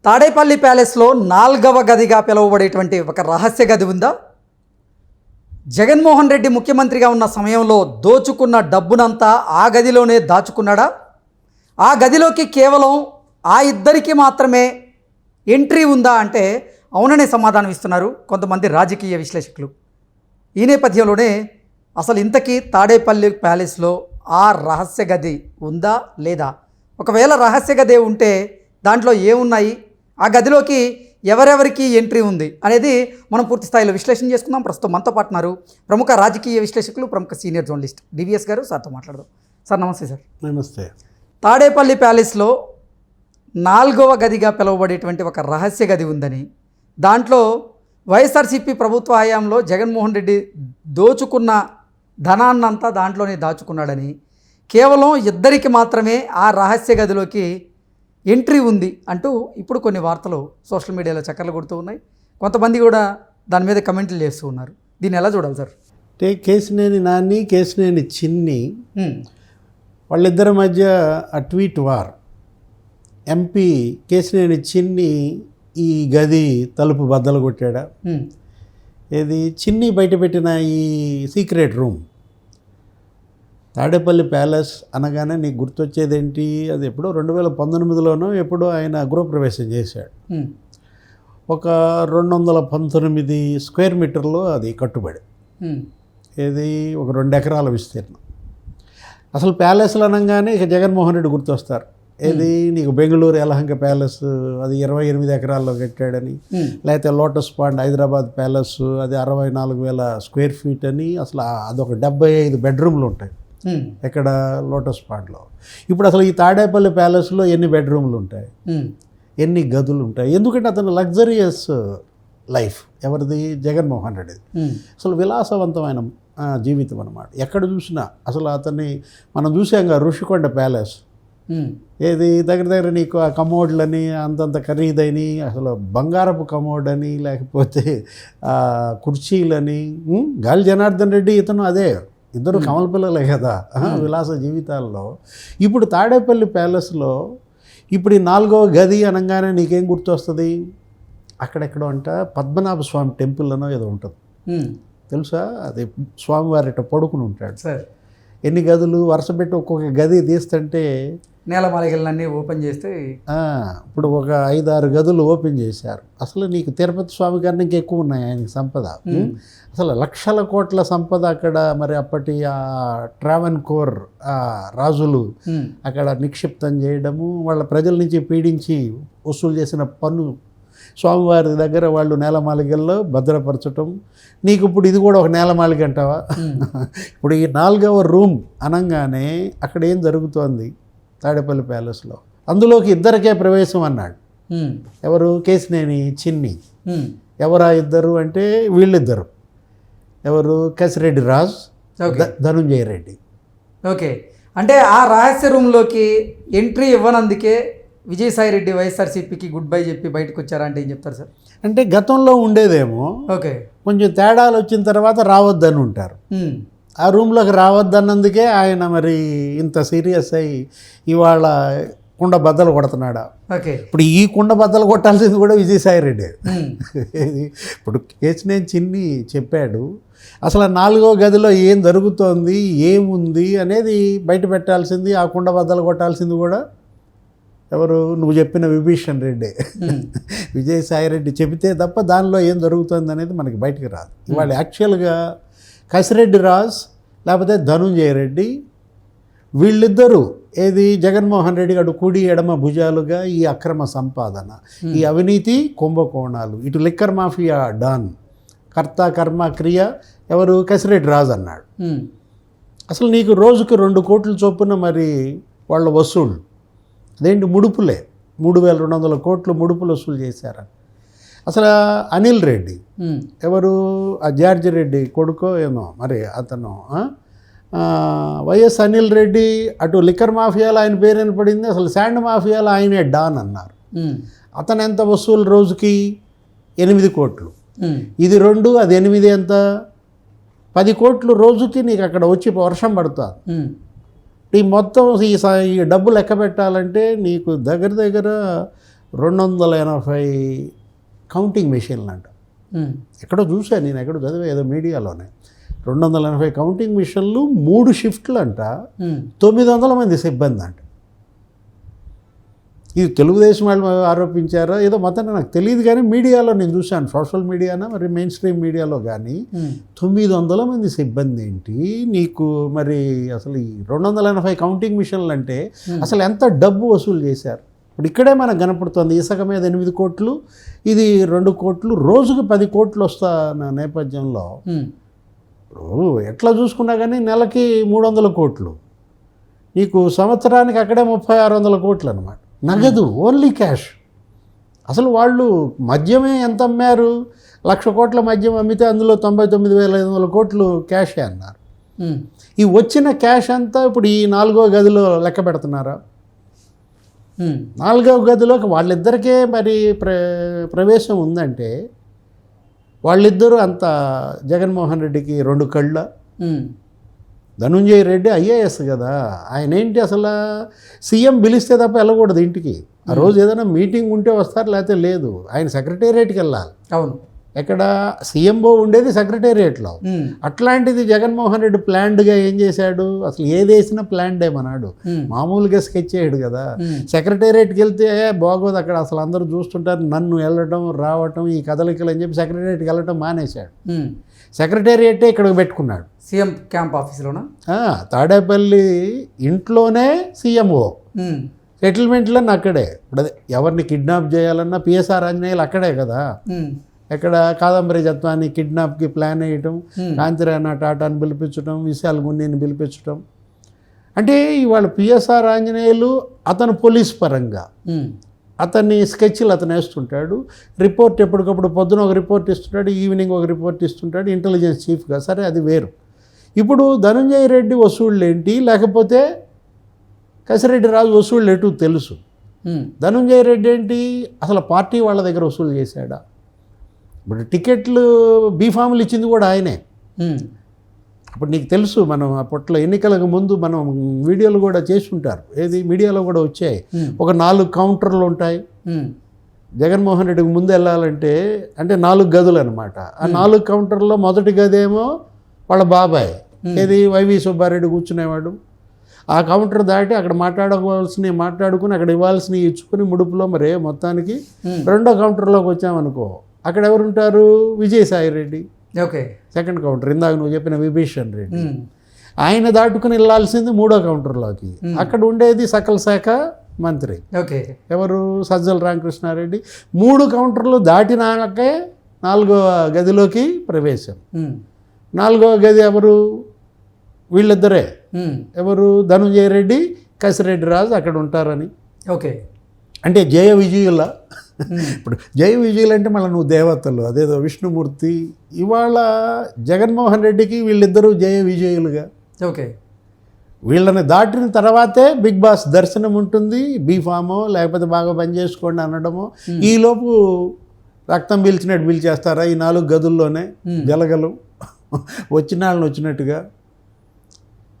తాడేపల్లి ప్యాలెస్లో 4వ గదిగా పిలువబడేటువంటి ఒక రహస్య గది ఉందా? జగన్మోహన్ రెడ్డి ముఖ్యమంత్రిగా ఉన్న సమయంలో దోచుకున్న డబ్బునంతా ఆ గదిలోనే దాచుకున్నాడా? ఆ గదిలోకి కేవలం ఆ ఇద్దరికి మాత్రమే ఎంట్రీ ఉందా అంటే అవుననే సమాధానం ఇస్తున్నారు కొంతమంది రాజకీయ విశ్లేషకులు. ఈ నేపథ్యంలోనే అసలు ఇంతకీ తాడేపల్లి ప్యాలెస్లో ఆ రహస్య గది ఉందా లేదా, ఒకవేళ రహస్య గదే ఉంటే దాంట్లో ఏమున్నాయి, ఆ గదిలోకి ఎవరెవరికి ఎంట్రీ ఉంది అనేది మనం పూర్తి స్థాయిలో విశ్లేషణ చేసుకుందాం. ప్రస్తుతం మనతో పాటున్నారు ప్రముఖ రాజకీయ విశ్లేషకులు, ప్రముఖ సీనియర్ జర్నలిస్ట్ డివిఎస్ గారు. సార్తో మాట్లాడదాం. సార్ నమస్తే. సార్ నమస్తే. తాడేపల్లి ప్యాలెస్లో 4వ గదిగా పిలువబడేటువంటి ఒక రహస్య గది ఉందని, దాంట్లో వైఎస్ఆర్సీపీ ప్రభుత్వ హయాంలో జగన్మోహన్ రెడ్డి దోచుకున్న ధనాన్నంతా దాంట్లోనే దాచుకున్నాడని, కేవలం ఇద్దరికి మాత్రమే ఆ రహస్య గదిలోకి ఎంట్రీ ఉంది అంటూ ఇప్పుడు కొన్ని వార్తలు సోషల్ మీడియాలో చక్కర్లు కొడుతూ ఉన్నాయి. కొంతమంది కూడా దాని మీద కమెంట్లు చేస్తూ ఉన్నారు. దీన్ని ఎలా చూడాలి సార్? అంటే కేశినేని నాని, కేశినేని చిన్ని వాళ్ళిద్దరి మధ్య ఆ ట్వీట్ వార్. ఎంపీ కేశినేని చిన్ని ఈ గది తలుపు బద్దలు కొట్టాడా? ఏది చిన్ని బయటపెట్టిన ఈ సీక్రెట్ రూమ్ తాడేపల్లి ప్యాలెస్ అనగానే నీకు గుర్తొచ్చేదేంటి? అది ఎప్పుడో 2019లోనో ఎప్పుడో ఆయన గృహప్రవేశం చేశాడు. ఒక 219 స్క్వేర్ మీటర్లో అది కట్టుబడి, ఏది ఒక 2 ఎకరాల విస్తీర్ణం. అసలు ప్యాలెస్లు అనగానే ఇక జగన్మోహన్ రెడ్డి గుర్తొస్తారు. ఏది నీకు బెంగళూరు యలహంక ప్యాలెస్ అది 28 ఎకరాల్లో కట్టాడని, లేకపోతే లోటస్ పాండ్ హైదరాబాద్ ప్యాలెస్ అది 64,000 స్క్వేర్ ఫీట్ అని, అసలు అదొక 75 బెడ్రూమ్లు ఉంటాయి ఎక్కడ లోటస్ పాండ్లో. ఇప్పుడు అసలు ఈ తాడేపల్లి ప్యాలెస్లో ఎన్ని బెడ్రూమ్లు ఉంటాయి, ఎన్ని గదులు ఉంటాయి? ఎందుకంటే అతను లగ్జరియస్ లైఫ్ ఎవరిది? జగన్మోహన్ రెడ్డిది. అసలు విలాసవంతమైన జీవితం అన్నమాట. ఎక్కడ చూసినా అసలు అతన్ని మనం చూసాంగా ఋషికొండ ప్యాలెస్, ఏది దగ్గర నీకు ఆ కమోడ్లని అంతంత ఖరీదైన, అసలు బంగారపు కమోడ్ అని, లేకపోతే కుర్చీలని. గాలి జనార్దన్ రెడ్డి ఇతను అదే, ఇద్దరు కమల పిల్లలే కదా విలాస జీవితాల్లో. ఇప్పుడు తాడేపల్లి ప్యాలెస్లో ఇప్పుడు ఈ 4వ గది అనగానే నీకేం గుర్తొస్తుంది? అక్కడెక్కడో అంట పద్మనాభ స్వామి టెంపుల్ అనో ఏదో ఉంటుంది, తెలుసా? అది స్వామివారి ఇట్ట పడుకుని ఉంటాడు. సార్ ఎన్ని గదులు వరుస పెట్టి ఒక్కొక్క గది తీస్తుంటే నేలమాళిగలన్నీ ఓపెన్ చేస్తే ఇప్పుడు ఒక 5-6 గదులు ఓపెన్ చేశారు. అసలు నీకు తిరుపతి స్వామి గారిని ఇంకెక్కువ ఉన్నాయి ఆయనకి సంపద. అసలు లక్షల కోట్ల సంపద అక్కడ. మరి అప్పటి ఆ ట్రావెన్కోర్ రాజులు అక్కడ నిక్షిప్తం చేయడము, వాళ్ళ ప్రజల నుంచి పీడించి వసూలు చేసిన పన్ను స్వామివారి దగ్గర వాళ్ళు నేలమాళిగల్లో భద్రపరచటం. నీకు ఇప్పుడు ఇది కూడా ఒక నేలమాళిగ అంటావా? ఇప్పుడు ఈ 4వ రూమ్ అనగానే అక్కడ ఏం జరుగుతోంది తాడేపల్లి ప్యాలెస్లో? అందులోకి ఇద్దరికే ప్రవేశం అన్నాడు. ఎవరు? కేశినేని చిన్ని. ఎవరా ఇద్దరు అంటే వీళ్ళిద్దరు. ఎవరు? కసిరెడ్డి రాజ్, ధనుంజయ రెడ్డి. ఓకే, అంటే ఆ రహస్య రూమ్లోకి ఎంట్రీ ఇవ్వనందుకే విజయసాయి రెడ్డి వైఎస్ఆర్సీపీకి గుడ్ బై చెప్పి బయటకు వచ్చారంటే ఏం చెప్తారు సార్? అంటే గతంలో ఉండేదేమో, ఓకే, కొంచెం తేడాలు వచ్చిన తర్వాత రావద్దని ఉంటారు. ఆ రూమ్లోకి రావద్దన్నందుకే ఆయన మరి ఇంత సీరియస్ అయ్యి ఇవాళ కుండ బద్దలు కొడుతున్నాడా? ఓకే, ఇప్పుడు ఈ కుండ బద్దలు కొట్టాల్సింది కూడా విజయసాయి రెడ్డి. ఇప్పుడు కేశినేని చిన్ని చెప్పాడు. అసలు 4వ గదిలో ఏం జరుగుతోంది, ఏముంది అనేది బయట పెట్టాల్సింది, ఆ కుండ బద్దలు కొట్టాల్సింది కూడా ఎవరు? నువ్వు చెప్పిన విభీషణ్ రెడ్డి, విజయసాయి రెడ్డి చెబితే తప్ప దానిలో ఏం జరుగుతుంది అనేది మనకి బయటికి రాదు. ఇవాళ యాక్చువల్గా కసిరెడ్డి రాజ్ లేకపోతే ధనుంజయ రెడ్డి వీళ్ళిద్దరూ ఏది జగన్మోహన్ రెడ్డి గారు కుడి ఎడమ భుజాలుగా ఈ అక్రమ సంపాదన, ఈ అవినీతి కుంభకోణాలు, ఇటు లిక్కర్ మాఫియా డాన్, కర్త కర్మ క్రియ ఎవరు? కసిరెడ్డి రాజ్ అన్నాడు. అసలు నీకు రోజుకి 2 కోట్ల చొప్పున మరి వాళ్ళ వసూళ్ళు అదేంటి? ముడుపులే 3,200 కోట్లు ముడుపులు వసూలు చేశారని. అసలు అనిల్ రెడ్డి ఎవరు? ఆ జార్జి రెడ్డి కొడుకో ఏమో మరి అతను. వైఎస్ అనిల్ రెడ్డి అటు లిక్కర్ మాఫియాలో ఆయన పేరు పడింది, అసలు శాండ్ మాఫియాలో ఆయనే డాన్ అన్నారు. అతను ఎంత వసూలు? రోజుకి 8 కోట్లు. ఇది 2, అది 8 ఎంత? 10 కోట్లు రోజుకి నీకు అక్కడ వచ్చి వర్షం పడుతుంది. ఈ మొత్తం ఈ డబ్బు లెక్క పెట్టాలంటే నీకు దగ్గర 280 కౌంటింగ్ మెషిన్లు అంట. ఎక్కడో చూశాను నేను, ఎక్కడో చదివా ఏదో మీడియాలోనే. 280 కౌంటింగ్ మిషన్లు, 3 షిఫ్ట్లు అంట, 900 మంది సిబ్బంది అంట. ఇది తెలుగుదేశం వాళ్ళు ఆరోపించారా ఏదో మొత్తం నాకు తెలియదు, కానీ మీడియాలో నేను చూశాను, సోషల్ మీడియానా మరి మెయిన్ స్ట్రీమ్ మీడియాలో. కానీ 900 మంది సిబ్బంది ఏంటి నీకు? మరి అసలు ఈ 280 కౌంటింగ్ మిషన్లు అంటే అసలు ఎంత డబ్బు వసూలు చేశారు? ఇప్పుడు ఇక్కడే మనకు కనపడుతుంది, ఇసుక మీద 8 కోట్లు, ఇది 2 కోట్లు, రోజుకు 10 కోట్లు వస్తున్న నేపథ్యంలో ఎట్లా చూసుకున్నా కానీ నెలకి 300 కోట్లు, నీకు సంవత్సరానికి అక్కడే 3600 కోట్లు అనమాట. నగదు, ఓన్లీ క్యాష్. అసలు వాళ్ళు మద్యమే ఎంత అమ్మారు? 1,00,000 కోట్ల మద్యం అమ్మితే అందులో 99,500 కోట్లు క్యాషే అన్నారు. ఈ వచ్చిన క్యాష్ అంతా ఇప్పుడు ఈ 4వ గదిలో లెక్క పెడుతున్నారా? 4వ గదిలోకి వాళ్ళిద్దరికే మరి ప్రవేశం ఉందంటే వాళ్ళిద్దరూ అంత జగన్మోహన్ రెడ్డికి 2 కళ్ళ. ధనుంజయ రెడ్డి ఐఏఎస్ కదా, ఆయన ఏంటి అసలు సీఎం పిలిస్తే తప్ప వెళ్ళకూడదు ఇంటికి. ఆ రోజు ఏదైనా మీటింగ్ ఉంటే వస్తారు, లేకపోతే లేదు. ఆయన సెక్రటేరియట్కి వెళ్ళాలి. అవును, ఎక్కడ సీఎంఓ ఉండేది సెక్రటేరియట్లో. అట్లాంటిది జగన్మోహన్ రెడ్డి ప్లాన్డ్గా ఏం చేశాడు? అసలు ఏది వేసినా ప్లాన్డే మనాడు, మామూలుగా స్కెచ్ చేయడు కదా. సెక్రటేరియట్కి వెళ్తే బాగోదు, అక్కడ అసలు అందరూ చూస్తుంటారు, నన్ను వెళ్ళటం రావటం ఈ కదలికలు అని చెప్పి సెక్రటేరియట్కి వెళ్ళటం మానేశాడు. సెక్రటేరియటే ఇక్కడికి పెట్టుకున్నాడు, సీఎం క్యాంప్ ఆఫీస్లోనా? తాడేపల్లి ఇంట్లోనే సీఎంఓ, సెటిల్మెంట్లన్నీ అక్కడే. ఇప్పుడు అదే ఎవరిని కిడ్నాప్ చేయాలన్నా పిఎస్ఆర్ ఆంజనేయులు అక్కడే కదా. ఎక్కడ కాదంబరి జత్వాన్ని కిడ్నాప్కి ప్లాన్ వేయటం, కాంతిరాణ టాటాని పిలిపించడం, విశాల్ గున్నీని పిలిపించడం. అంటే ఇవాళ పిఎస్ఆర్ ఆంజనేయులు అతను పోలీస్ పరంగా అతన్ని స్కెచ్లు అతను వేస్తుంటాడు, రిపోర్ట్ ఎప్పటికప్పుడు పొద్దున ఒక రిపోర్ట్ ఇస్తుంటాడు, ఈవినింగ్ ఒక రిపోర్ట్ ఇస్తుంటాడు, ఇంటెలిజెన్స్ చీఫ్గా. సరే, అది వేరు. ఇప్పుడు ధనుంజయ రెడ్డి వసూళ్ళు ఏంటి, లేకపోతే కసిరెడ్డి రాజు వసూళ్ళు ఎటు తెలుసు. ధనుంజయ రెడ్డి ఏంటి అసలు పార్టీ వాళ్ళ దగ్గర వసూలు చేశాడా? ఇప్పుడు టికెట్లు బీఫామ్లు ఇచ్చింది కూడా ఆయనే. అప్పుడు నీకు తెలుసు, మనం అప్పట్లో ఎన్నికలకు ముందు మనం వీడియోలు కూడా చేసి ఉంటారు, ఏది మీడియాలో కూడా వచ్చాయి. ఒక 4 కౌంటర్లు ఉంటాయి. జగన్మోహన్ రెడ్డికి ముందు వెళ్ళాలంటే అంటే 4 గదులు అనమాట. ఆ 4 కౌంటర్లో మొదటి గది ఏమో వాళ్ళ బాబాయ్, ఏది వైవి సుబ్బారెడ్డి కూర్చునేవాడు. ఆ కౌంటర్ దాటి అక్కడ మాట్లాడుకుని అక్కడ ఇవ్వాల్సినవి ఇచ్చుకుని ముడుపులో మరి మొత్తానికి 2వ కౌంటర్లోకి వచ్చామనుకో, అక్కడ ఎవరుంటారు? Vijayasai Reddy. Okay, second counter, ఇందాక నువ్వు చెప్పిన విభీషణ్ రెడ్డి. ఆయన దాటుకుని వెళ్ళాల్సింది 3వ కౌంటర్లోకి. అక్కడ ఉండేది సకల శాఖ మంత్రి, ఓకే, ఎవరు? సజ్జల రామకృష్ణారెడ్డి. 3 కౌంటర్లు దాటినాకే 4వ గదిలోకి ప్రవేశం. 4వ గది ఎవరు? వీళ్ళిద్దరే. ఎవరు? ధనుంజయ రెడ్డి, కసిరెడ్డి రాజు అక్కడ ఉంటారని. ఓకే, అంటే జయ విజయుల. ఇప్పుడు జయ విజయులు అంటే మళ్ళీ నువ్వు దేవతలు, అదేదో విష్ణుమూర్తి. ఇవాళ జగన్మోహన్ రెడ్డికి వీళ్ళిద్దరూ జయ విజయులుగా. ఓకే, వీళ్ళని దాటిన తర్వాతే బిగ్ బాస్ దర్శనం ఉంటుంది, బీఫామో లేకపోతే బాగా పని చేసుకోండి అనడమో. ఈలోపు రక్తం పీల్చినట్టు పీల్చేస్తారా ఈ 4 గదుల్లోనే జలగలు వచ్చిన వాళ్ళని వచ్చినట్టుగా.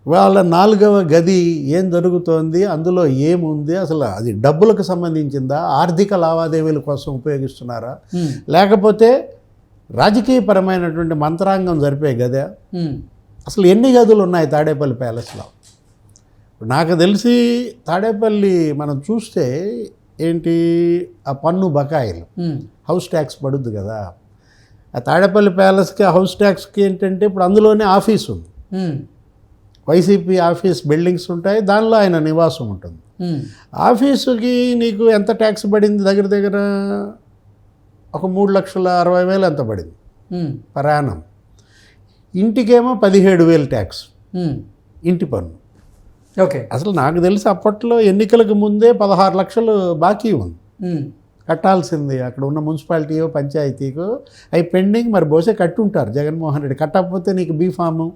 వాళ్ళ 4వ గది ఏం జరుగుతోంది, అందులో ఏముంది, అసలు అది డబ్బులకు సంబంధించిందా, ఆర్థిక లావాదేవీల కోసం ఉపయోగిస్తున్నారా, లేకపోతే రాజకీయపరమైనటువంటి మంత్రాంగం జరిపే గదా? అసలు ఎన్ని గదులు ఉన్నాయి తాడేపల్లి ప్యాలెస్లో? నాకు తెలిసి తాడేపల్లి మనం చూస్తే ఏంటి, ఆ పన్ను బకాయిలు, హౌస్ ట్యాక్స్ పడుద్ది కదా. ఆ తాడేపల్లి ప్యాలెస్కి హౌస్ ట్యాక్స్కి ఏంటంటే ఇప్పుడు అందులోనే ఆఫీస్ ఉంది, వైసీపీ ఆఫీస్ బిల్డింగ్స్ ఉంటాయి, దానిలో ఆయన నివాసం ఉంటుంది. ఆఫీసుకి నీకు ఎంత ట్యాక్స్ పడింది? దగ్గర దగ్గర ఒక 3,60,000 ఎంత పడింది ప్రయాణం. ఇంటికేమో 17,000 ట్యాక్స్, ఇంటి పన్ను. ఓకే, అసలు నాకు తెలిసి అప్పట్లో ఎన్నికలకు ముందే 16 లక్షలు బాకీ ఉంది కట్టాల్సింది. అక్కడ ఉన్న మున్సిపాలిటీయో పంచాయతీకో అవి పెండింగ్. మరి బహుశా కట్టుంటారు జగన్మోహన్ రెడ్డి. కట్టకపోతే నీకు బీఫాము,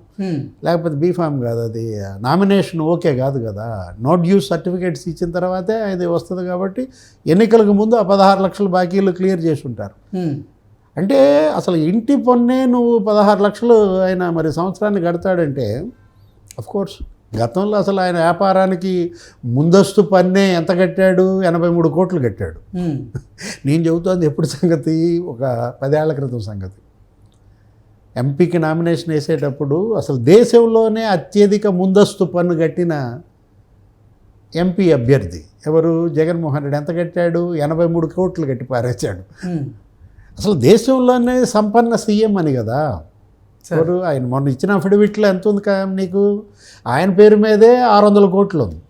లేకపోతే బీఫామ్ కాదు, అది నామినేషన్ ఓకే కాదు కదా. నో డ్యూస్ సర్టిఫికేట్స్ ఇచ్చిన తర్వాతే అది వస్తుంది. కాబట్టి ఎన్నికలకు ముందు ఆ 16 లక్షల బాకీలు క్లియర్ చేసి ఉంటారు. అంటే అసలు ఇంటి పన్నే నువ్వు 16 లక్షలు ఆయన మరి సంవత్సరాన్ని కడతాడంటే అఫ్కోర్స్ గతంలో అసలు ఆయన వ్యాపారానికి ముందస్తు పన్నే ఎంత కట్టాడు? 83 కోట్లు కట్టాడు. నేను చెబుతోంది ఎప్పుడు సంగతి, ఒక 10 ఏళ్ల క్రితం సంగతి. ఎంపీకి నామినేషన్ వేసేటప్పుడు అసలు దేశంలోనే అత్యధిక ముందస్తు పన్ను కట్టిన ఎంపీ అభ్యర్థి ఎవరు? జగన్మోహన్ రెడ్డి. ఎంత కట్టాడు? 83 కోట్లు కట్టి పారేశాడు. అసలు దేశంలోనే సంపన్న సీఎం అని కదా. ఎవరు? ఆయన మొన్న ఇచ్చిన అఫిడవిట్లో ఎంత ఉంది నీకు? ఆయన పేరు మీదే 600 కోట్లు ఉంది.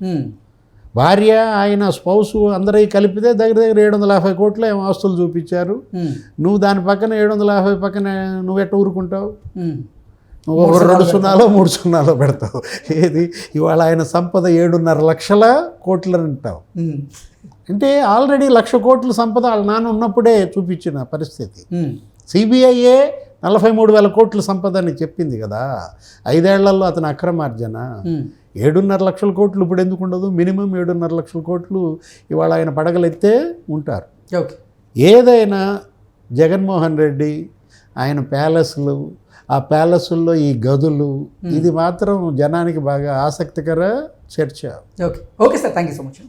భార్య, ఆయన స్పౌసు అందరూ కలిపితే దగ్గర 750 కోట్ల ఏమో ఆస్తులు చూపించారు. నువ్వు దాని పక్కన 750 పక్కన నువ్వెట్ట ఊరుకుంటావు? నువ్వు 2 సున్నాలో 3 సున్నాలో పెడతావు. ఏది ఇవాళ ఆయన సంపద 7.5 లక్షల కోట్లు అంటావు. అంటే ఆల్రెడీ 1,00,000 కోట్ల సంపద వాళ్ళ నాన్న ఉన్నప్పుడే చూపించిన పరిస్థితి. సిబిఐఏ 43,000 కోట్ల సంపద అని చెప్పింది కదా. 5 ఏళ్లలో అతని అక్రమార్జన. 7.5 లక్షల కోట్లు ఇప్పుడు ఎందుకు ఉండదు? మినిమం 7.5 లక్షల కోట్లు ఇవాళ ఆయన పడగలెత్తే ఉంటారు. ఏదైనా జగన్మోహన్ రెడ్డి ఆయన ప్యాలెస్లు, ఆ ప్యాలెస్ల్లో ఈ గదులు, ఇది మాత్రం జనానికి బాగా ఆసక్తికర చర్చ. Okay sir, thank you so much.